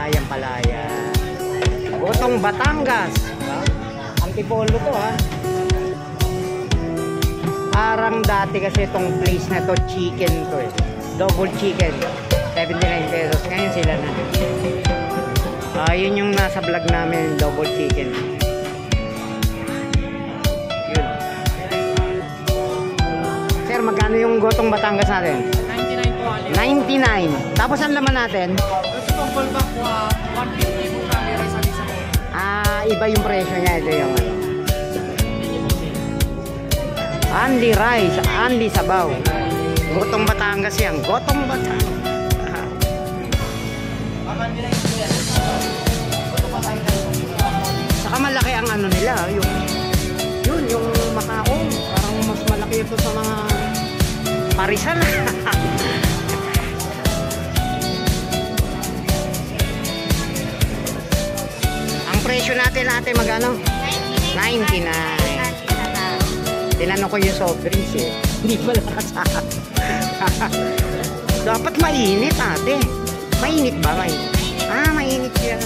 Yan pala yan. Gotong Batangas. Antipolo to ha. Parang dati kasi itong place na to, chicken to eh. Double chicken. 79 pesos. Ngayon sila na. Yun yung nasa vlog namin, double chicken. Yun. Sir, magkano yung Gotong Batangas natin? 99 po. 99. Tapos ang laman natin? Itong fullback po, 150 po kami rice sa isa po. Iba yung presyo niya. Ito yung ano. Only rice, only sabaw. Gotong Batangas yan. Gotong Batangas. Saka malaki ang ano nila. Yung makaong. Parang mas malaki ito sa mga parisan. Ang presyo natin magano? 99. Tinanong ko yung soft drinks eh. Hindi pala kasama. Dapat mainit ate. Mainit ba? Mainit. Mainit siya.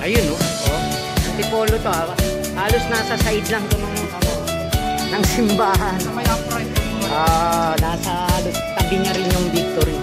Ayun oh. Antipolo to ha. Halos nasa side lang to ng simbahan. Sa may upright po. Nasa halos tabi niya rin yung Victory.